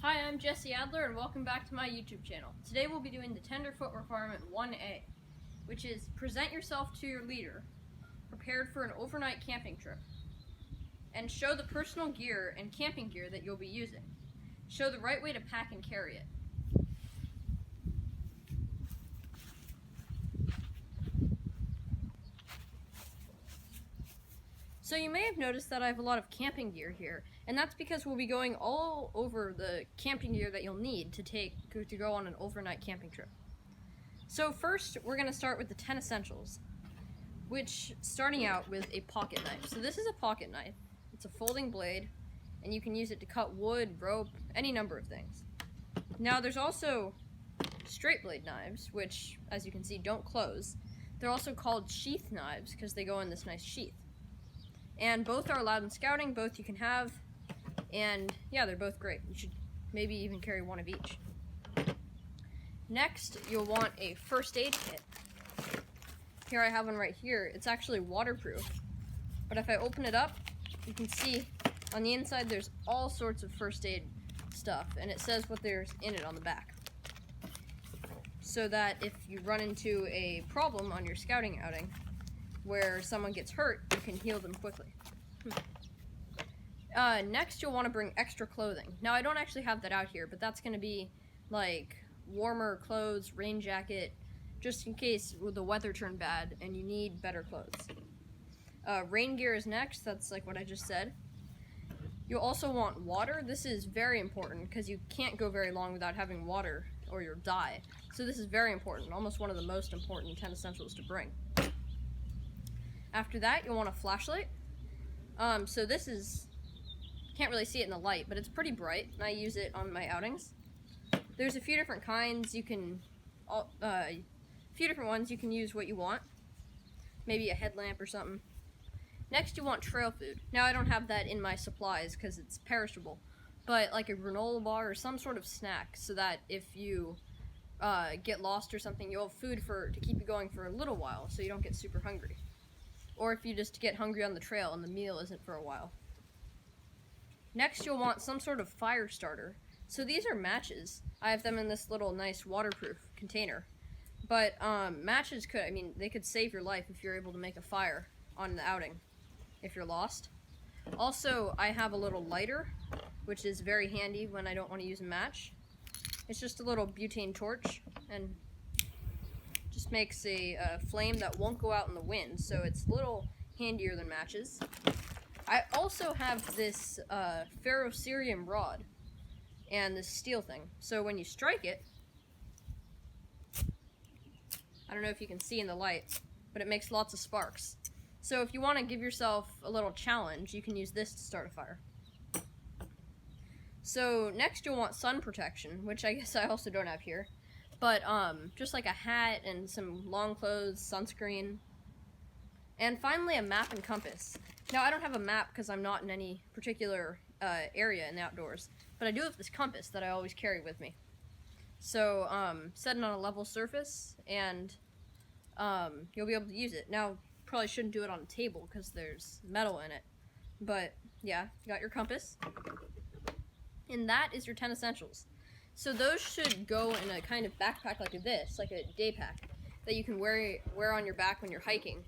Hi, I'm Jesse Adler and welcome back to my YouTube channel. Today we'll be doing the Tenderfoot requirement 1A, which is present yourself to your leader, prepared for an overnight camping trip, and show the personal gear and camping gear that you'll be using. Show the right way to pack and carry it. So you may have noticed that I have a lot of camping gear here, and that's because we'll be going all over the camping gear that you'll need to go on an overnight camping trip. So first, we're going to start with the 10 essentials, which starting out with a pocket knife. So this is a pocket knife. It's a folding blade, and you can use it to cut wood, rope, any number of things. Now there's also straight blade knives, which, as you can see, don't close. They're also called sheath knives because they go in this nice sheath. And both are allowed in scouting, both you can have, and yeah, they're both great. You should maybe even carry one of each. Next, you'll want a first aid kit. Here I have one right here. It's actually waterproof, but if I open it up, you can see on the inside there's all sorts of first aid stuff, and it says what there's in it on the back. So that if you run into a problem on your scouting outing, where someone gets hurt, you can heal them quickly. Next, you'll want to bring extra clothing. Now, I don't actually have that out here, but that's going to be like warmer clothes, rain jacket, just in case the weather turned bad and you need better clothes. Rain gear is next. That's like what I just said. You'll also want water. This is very important because you can't go very long without having water or you'll die. So this is very important, almost one of the most important 10 essentials to bring. After that, you'll want a flashlight. So this is, can't really see it in the light, but it's pretty bright, and I use it on my outings. There's a few different kinds. You can, a few different ones. You can use what you want. Maybe a headlamp or something. Next, you want trail food. Now, I don't have that in my supplies because it's perishable, but like a granola bar or some sort of snack, so that if you get lost or something, you'll have food to keep you going for a little while, so you don't get super hungry. Or if you just get hungry on the trail and the meal isn't for a while. Next, you'll want some sort of fire starter. So these are matches. I have them in this little nice waterproof container. But matches they could save your life if you're able to make a fire on the outing, if you're lost. Also, I have a little lighter, which is very handy when I don't want to use a match. It's just a little butane torch, and just makes a flame that won't go out in the wind, so it's a little handier than matches. I also have this ferrocerium rod and this steel thing, so when you strike it, I don't know if you can see in the light, but it makes lots of sparks. So if you want to give yourself a little challenge, you can use this to start a fire. So next you'll want sun protection, which I guess I also don't have here. But just like a hat and some long clothes, sunscreen, and finally a map and compass. Now I don't have a map because I'm not in any particular area in the outdoors, but I do have this compass that I always carry with me. So set it on a level surface and you'll be able to use it. Now probably shouldn't do it on a table because there's metal in it, but yeah, you got your compass. And that is your 10 essentials. So those should go in a kind of backpack like this, like a day pack, that you can wear on your back when you're hiking.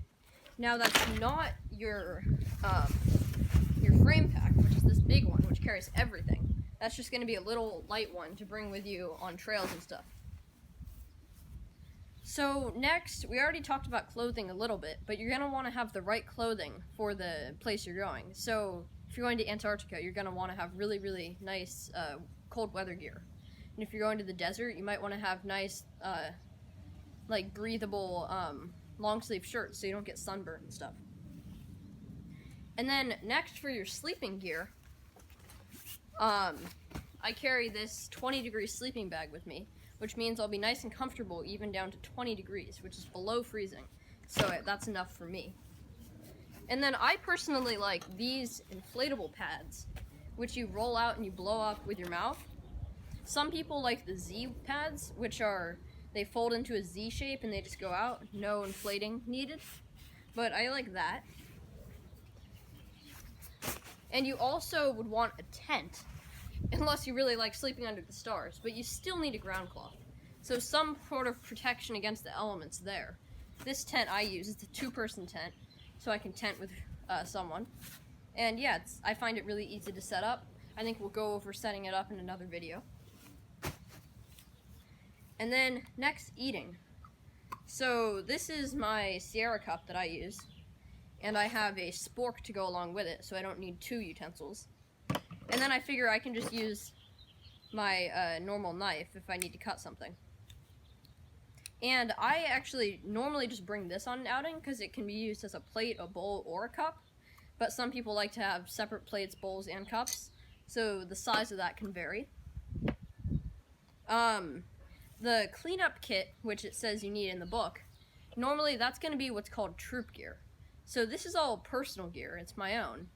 Now that's not your frame pack, which is this big one, which carries everything. That's just going to be a little light one to bring with you on trails and stuff. So next, we already talked about clothing a little bit, but you're going to want to have the right clothing for the place you're going. So if you're going to Antarctica, you're going to want to have really, really nice cold weather gear. And if you're going to the desert, you might want to have nice, like breathable long sleeve shirts so you don't get sunburned and stuff. And then next for your sleeping gear, I carry this 20-degree sleeping bag with me, which means I'll be nice and comfortable even down to 20 degrees, which is below freezing. So that's enough for me. And then I personally like these inflatable pads, which you roll out and you blow up with your mouth. Some people like the Z pads, which they fold into a Z shape and they just go out, no inflating needed. But I like that. And you also would want a tent, unless you really like sleeping under the stars, but you still need a ground cloth. So some sort of protection against the elements there. This tent I use is a 2-person tent, so I can tent with someone. And yeah, I find it really easy to set up. I think we'll go over setting it up in another video. And then next, eating. So this is my Sierra cup that I use, and I have a spork to go along with it, so I don't need 2 utensils. And then I figure I can just use my normal knife if I need to cut something. And I actually normally just bring this on an outing because it can be used as a plate, a bowl, or a cup. But some people like to have separate plates, bowls, and cups, so the size of that can vary. The cleanup kit, which it says you need in the book, normally that's going to be what's called troop gear. So this is all personal gear, it's my own.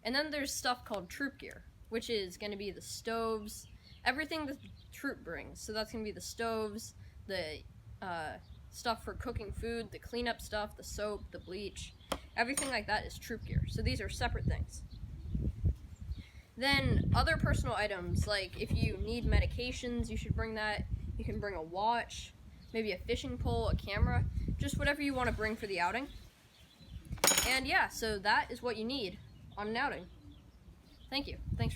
And then there's stuff called troop gear, which is going to be the stoves, everything that the troop brings. So that's going to be the stoves, the stuff for cooking food, the cleanup stuff, the soap, the bleach, everything like that is troop gear. So these are separate things. Then other personal items, like if you need medications, you should bring that. You can bring a watch, maybe a fishing pole, a camera, just whatever you want to bring for the outing. And yeah, so that is what you need on an outing. Thank you. Thanks.